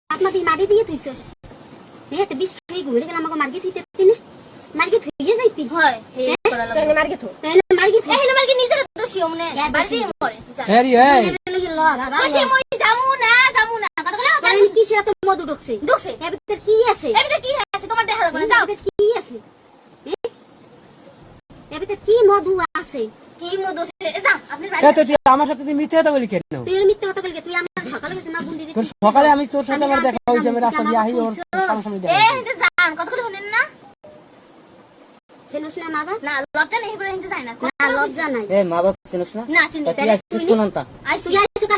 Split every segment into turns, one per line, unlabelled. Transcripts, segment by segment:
আপনা তুই মারি দিয়ে থইছস এতে বিষ খাই ঘুরে গেলাম আমাকে মার্গে থইতে তিনে মার্গে থইয়ে যাইতি হয় হে করা লাগবে তাই মার্গে থো এই না মার্গে নিজের দোষী ওমনে বাড়ি মরে
হেরি এই
বসে মই যামু না কথা বলা তাই কি সেটা তো মধু ঢুকছে এর ভিতর কি আছে তোমার দেখা যাবে না যাও কি আছে এর ভিতর কি মধু আছে কি মধু আছে যা আপনার বাড়ি
তুই আমার সাথে তুই মিথ্যা কথা বলি কেন
তুই মিথ্যা কথা বলি তুই আমার সকালে গেছিস মা বুন্ডি
তোর সকালে আমি তোর সাথে আমার দেখা হইছে আমি রাস্তা দিয়ে আহি ওর সামনে দেখা
এই যে জান কথাগুলো শুনেন না চিনিস না মা বাবা না লজ্জা নেই করে হিন্দে যায় না না লজ্জা নাই
এ মা বাবা চিনিস না
না চিনি
তুই আইছিস কোনটা
আইছি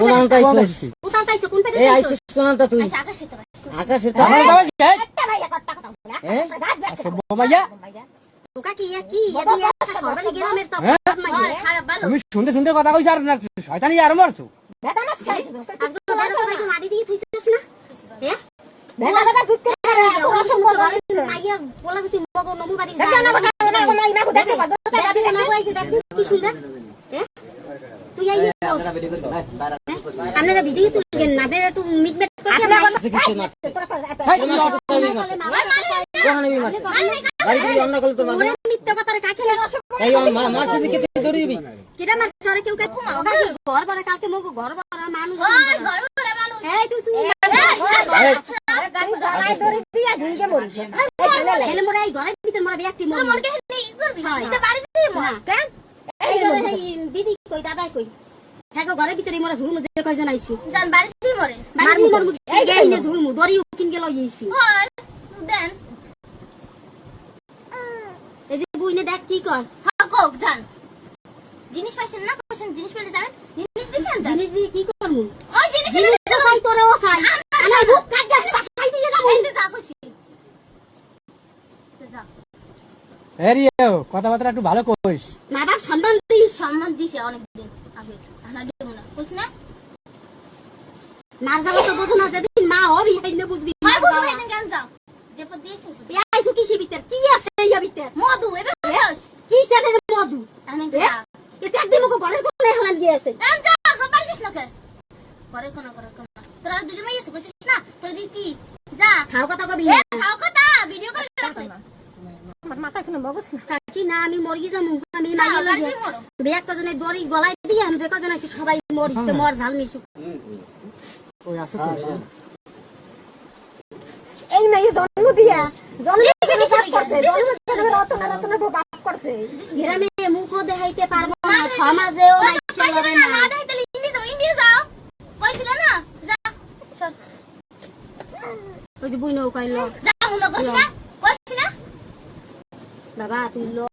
কোনটা আইছিস
কোথাও তাইছো কোন পেটে
এই আইছিস কোনটা তুই
আকাশে তো
আকাশে তো
আমার বাবা কে
একটা ভাইয়া কথা কথা
এ
বাবা
তোকা কি এদি একটা সরবারি গ্রামের তো খারাপ ভালো
তুমি শুনতে শুনতে কথা কইছ আর না শয়তানি আর মারছো
বেটা মাছ খাই একদম বড় করে কি মারি দিয়ে থইছিস না হ্যাঁ বেটা বেটা দুধ করে ওরা সম্ভব আইয়া বলা তুই মগো নমু বাড়ি যা না কথা না মাই মাগো দেখো দেখবি না কই কি দেখবি কি শুনলা হ্যাঁ তুই আইয়া আপনারা ভিডিও তুলবেন না বেটা তুই মিটমেট করে
বাড়ি অন্য কল তো মানে
মিথ্যা কথা কাকে রস
এই মা মা তুমি কে দৌড়িবি
কিরা মার সরে কেউ কে ঘর বড় কালকে মগো ঘর বড় মানুষ ঘর বড় মানুষ এই তুই গাড়ি ধরে দিয়া ঝুলকে মরিস এনে মোরা এই ঘরের ভিতর মোরা ব্যক্তি মোর কে ই করবি এটা বাড়ি দিই মোর কেন এই ঘরে দিদি কই দাদা কই হ্যাঁ গো ঘরের ভিতরে মোরা ঝুলমু যে কয়জন আইছি জান বাড়ি দিই মরে বাড়ি মোর মুখ এই গাইনে ঝুলমু দড়ি কিন গেল ইছি হল দেন এই যে বুইনে দেখ কি কর হ্যাঁ কোক জান জিনিস পাইছেন না কইছেন জিনিস পেলে যাবেন জিনিস দিছেন জিনিস দিয়ে কি করমু ওই জিনিস খাই তোরে ও খাই আমি বুক কাট গেছে বাসাই দিয়ে যাবো এই যা কইছি যা
হেরি কথাবার্তা একটু ভালো কইস
মা বাপ সম্মান দিছে অনেক দিন আগে আনা দিব না কইছ না মার যাও তো বুঝো না যেদিন মা হবি হেইনে বুঝবি মা বুঝবি হেদিন কেন যাও যে পদ দিয়েছো এই তো কিসের ভিতর কি আছে এই ভিতর মধু এবে বুঝছস কি সেদের মধু আমি যা এতে একদিন মকো ঘরের কোণে হলান গিয়েছে আম যা পারছিস না কে ঘরে কোন তোরা দুলি মাইছে কইছিস না তোর দি কি যা খাও কথা কবি খাও কথা ভিডিও করে রাখলে আমার মাথা কেন বগস না কি না আমি মরি যামু আমি মাইয়া লাগি বিয়া কজনে দড়ি গলায় দিয়ে আমি যে কজন আছি সবাই মরি তো মর ঝাল মিশু
ওই আছে
এই মেয়ে জন্ম দিয়া রতনা বাপ করছে গ্রামে মুখও দেখাইতে পারবো না সমাজেও ওই যে বুই নৌ কইল বাবা তুই লো